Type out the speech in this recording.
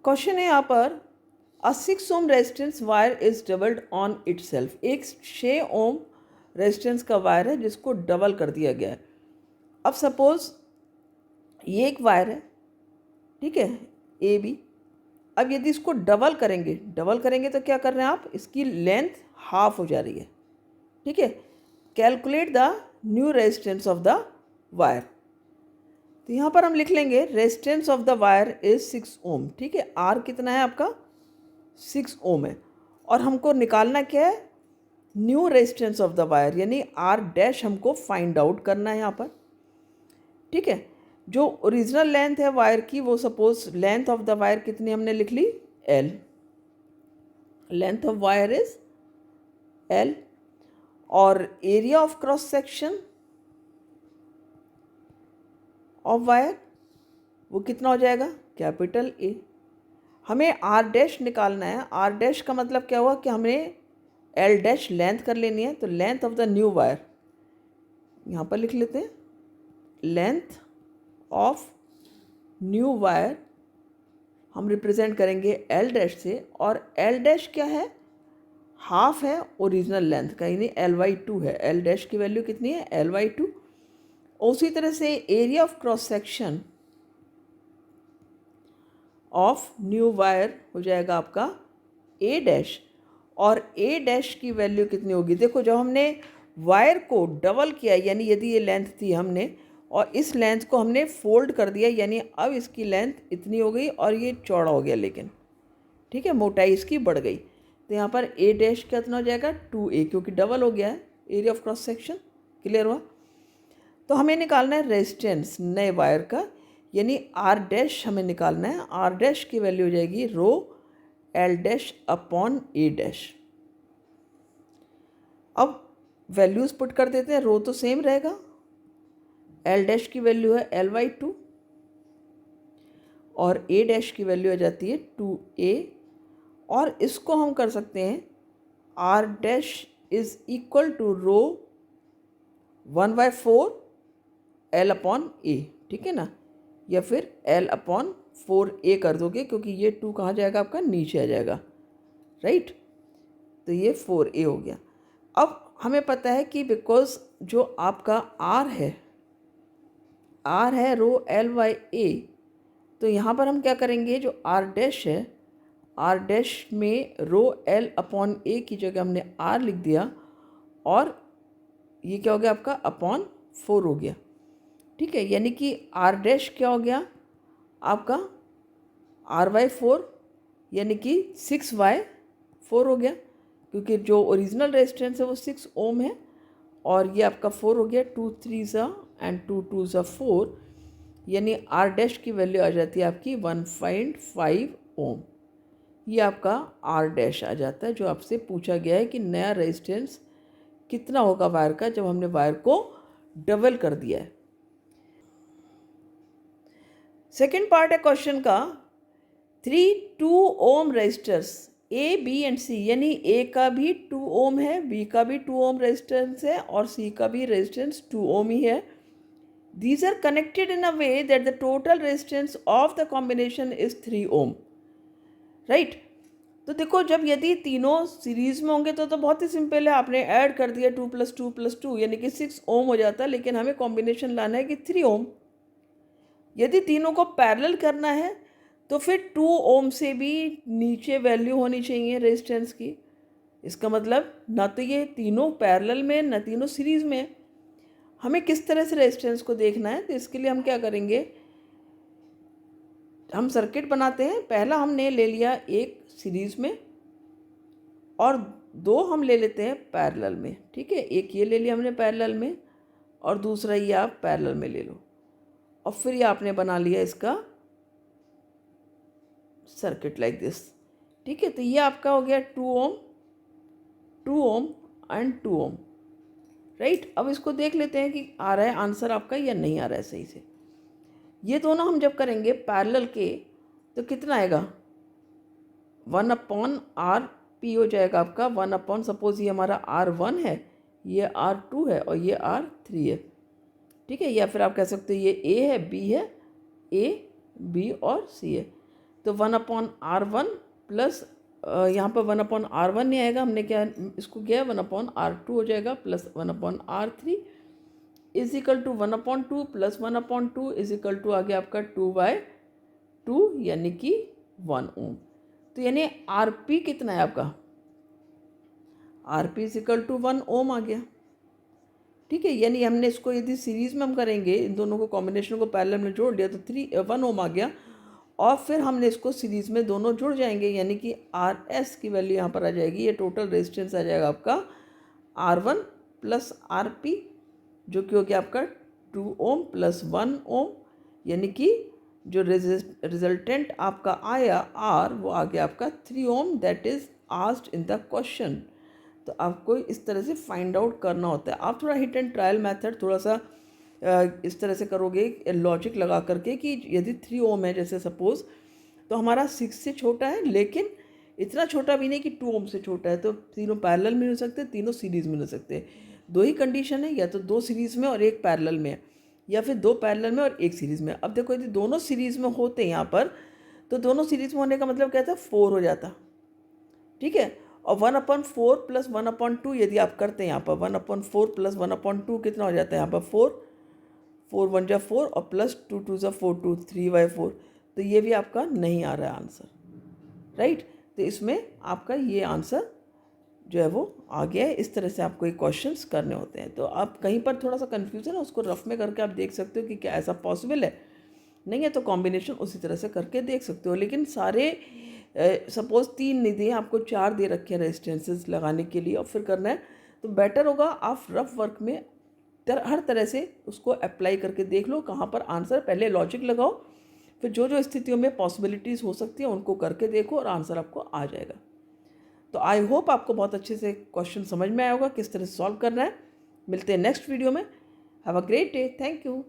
Question है यहाँ पर, अ 6 ohm resistance wire is doubled on itself. एक 6 ओम रेजिस्टेंस का वायर है जिसको डबल कर दिया गया है। अब सपोज ये एक वायर है, ठीक है, ए बी। अब यदि इसको डबल करेंगे तो क्या कर रहे हैं आप, इसकी लेंथ हाफ हो जा रही है, ठीक है। Calculate the new resistance of the wire. तो यहाँ पर हम लिख लेंगे resistance of the wire is 6 ओम, ठीक है। आर कितना है आपका, 6 ओम है। और हमको निकालना क्या है, new resistance of the wire, यानी आर डैश हमको फाइंड आउट करना है यहाँ पर, ठीक है। जो ओरिजिनल लेंथ है वायर की, वो suppose length of the wire कितनी हमने लिख ली, L. Length of wire is L. और area of cross section of wire वो कितना हो जाएगा, कैपिटल ए। हमें आर डैश निकालना है। आर डैश का मतलब क्या हुआ कि हमें एल डैश लेंथ कर लेनी है। तो length of the new wire यहाँ पर लिख लेते हैं, लेंथ ऑफ न्यू वायर हम रिप्रेजेंट करेंगे एल डैश से। और एल डैश क्या है, हाफ है ओरिजिनल लेंथ का, यानी L/2 है। एल डैश की वैल्यू कितनी है, L/2। उसी तरह से area of cross section of new wire हो जाएगा आपका ए डैश। और ए डैश की वैल्यू कितनी होगी, देखो जब हमने वायर को डबल किया, यानी यदि ये लेंथ थी हमने और इस लेंथ को हमने फोल्ड कर दिया, यानी अब इसकी लेंथ इतनी हो गई और ये चौड़ा हो गया, लेकिन ठीक है, मोटाई इसकी बढ़ गई। तो यहाँ पर ए डैश कितना हो जाएगा, 2a, क्योंकि डबल हो गया है area of cross section. Clear हुआ। तो हमें निकालना है रेजिस्टेंस नए वायर का, यानी आर डैश हमें निकालना है। आर डैश की वैल्यू हो जाएगी रो एल डैश अपॉन ए डैश। अब वैल्यूज़ पुट कर देते हैं, रो तो सेम रहेगा, एल डैश की वैल्यू है L/2 और ए डैश की वैल्यू आ जाती है 2a। और इसको हम कर सकते हैं, R dash is equal to rho 1/4 L upon A, ठीक है ना, या फिर L/4a कर दोगे, क्योंकि ये 2 कहाँ जाएगा आपका, नीचे आ जाएगा, राइट। तो ये 4a हो गया। अब हमें पता है कि बिकॉज जो आपका आर है रो L/a, तो यहाँ पर हम क्या करेंगे, जो आर डैश है, आर डैश में रो L/a की जगह हमने आर लिख दिया, और ये क्या हो गया आपका, अपॉन 4 हो गया, ठीक है। यानी कि आर डैश क्या हो गया आपका, R/4, यानी कि 6/4 हो गया, क्योंकि जो ओरिजिनल रेजिस्टेंस है वो 6 ओम है और ये आपका 4 हो गया। 2 3 एंड 2 2 4, यानी आर डैश की वैल्यू आ जाती है आपकी 1.5 ओम। ये आपका आर डैश आ जाता है, जो आपसे पूछा गया है कि नया रेजिस्टेंस कितना होगा वायर का जब हमने वायर को डबल कर दिया है। सेकेंड पार्ट है क्वेश्चन का, 3 2 ओम रेजिस्टर्स ए बी एंड सी, यानी ए का भी 2 ओम है, बी का भी 2 ओम रेजिस्टेंस है और सी का भी रेजिस्टेंस 2 ओम ही है। These are connected in a way that the total resistance of the combination is 3 ohm, right? तो देखो, जब यदि तीनों सीरीज में होंगे तो बहुत ही सिंपल है, आपने ऐड कर दिया 2 + 2 + 2, यानी कि 6 ओम हो जाता है। लेकिन हमें कॉम्बिनेशन लाना है कि 3 ओम। यदि तीनों को पैरेलल करना है तो फिर 2 ओम से भी नीचे वैल्यू होनी चाहिए रेजिस्टेंस की। इसका मतलब ना तो ये तीनों पैरेलल में ना तीनों सीरीज में। हमें किस तरह से रेजिस्टेंस को देखना है, तो इसके लिए हम क्या करेंगे, हम सर्किट बनाते हैं। पहला हमने ले लिया एक सीरीज में और 2 हम ले लेते हैं पैरेलल में, ठीक है। एक ये ले लिया हमने पैरेलल में और दूसरा ये आप पैरेलल में ले लो, और फिर ये आपने बना लिया इसका सर्किट लाइक दिस, ठीक है। तो ये आपका हो गया 2 ओम, 2 ओम एंड 2 ओम, राइट। अब इसको देख लेते हैं कि आ रहा है आंसर आपका या नहीं आ रहा है सही से। ये दोनों हम जब करेंगे पैरेलल के तो कितना आएगा, 1/R P हो जाएगा आपका। 1/, सपोज ये हमारा R1 है, ये R2 है और ये R3 है, ठीक है। या फिर आप कह सकते हो ये A है, B है, A B और C है। तो 1/R1 प्लस यहाँ पर 1/R1 नहीं आएगा, हमने क्या इसको किया 1/R2 हो जाएगा plus 1/R3 is equal to 1/2 plus 1/2 is equal to आ गया आपका 2/2 यानी कि 1 ओम। तो यानी RP कितना है आपका, RP इज इक्वल टू 1 ओम आ गया। ठीक है, यानी हमने इसको यदि सीरीज़ में हम करेंगे, इन दोनों को कॉम्बिनेशन को पैरेलल में जोड़ दिया तो 1 ओम आ गया, और फिर हमने इसको सीरीज़ में दोनों जुड़ जाएंगे, यानी कि RS की वैल्यू यहाँ पर आ जाएगी, ये टोटल रेजिस्टेंस आ जाएगा आपका R1 प्लस RP जो कि हो गया आपका 2 ओम प्लस 1 ओम, यानी कि जो रिजल्टेंट आपका आया R वो आ गया आपका 3 ohm, that is asked in the question. तो आपको इस तरह से फाइंड आउट करना होता है। आप थोड़ा हिट एंड ट्रायल मेथड थोड़ा सा इस तरह से करोगे लॉजिक लगा करके कि यदि 3 ओम है जैसे सपोज़, तो हमारा 6 से छोटा है, लेकिन इतना छोटा भी नहीं कि 2 ओम से छोटा है, तो तीनों पैरेलल में हो सकते, तीनों सीरीज़ में हो सकते। दो ही कंडीशन है, या तो 2 सीरीज़ में और 1 पैरेलल में, या फिर 2 पैरेलल में और 1 सीरीज़ में। अब देखो यदि दोनों सीरीज़ में होते यहाँ पर, तो दोनों सीरीज़ में होने का मतलब क्या था, 4 हो जाता। ठीक है, और 1/4 प्लस 1/2 यदि आप करते हैं यहाँ पर 1/4 प्लस 1/2 कितना हो जाता है यहाँ पर 4, 4 1 जा 4 और प्लस 2 2 जा 4 2 3/4, तो ये भी आपका नहीं आ रहा है आंसर, राइट। तो इसमें आपका ये आंसर जो है वो आ गया है। इस तरह से आपको ये क्वेश्चंस करने होते हैं। तो आप कहीं पर थोड़ा सा कन्फ्यूज़न है उसको रफ में करके आप देख सकते हो कि क्या ऐसा पॉसिबल है, नहीं है तो कॉम्बिनेशन उसी तरह से करके देख सकते हो। लेकिन सारे सपोज़ 3 नहीं दिए, आपको 4 दे रखे हैं रेजिस्टेंसेस लगाने के लिए और फिर करना है, तो बेटर होगा आप रफ वर्क में हर तरह से उसको अप्लाई करके देख लो कहाँ पर आंसर, पहले लॉजिक लगाओ, फिर जो जो स्थितियों में पॉसिबिलिटीज़ हो सकती हैं उनको करके देखो और आंसर आपको आ जाएगा। तो आई होप आपको बहुत अच्छे से क्वेश्चन समझ में आया होगा किस तरह से सॉल्व करना है। मिलते हैं नेक्स्ट वीडियो में। Have a great day, thank you.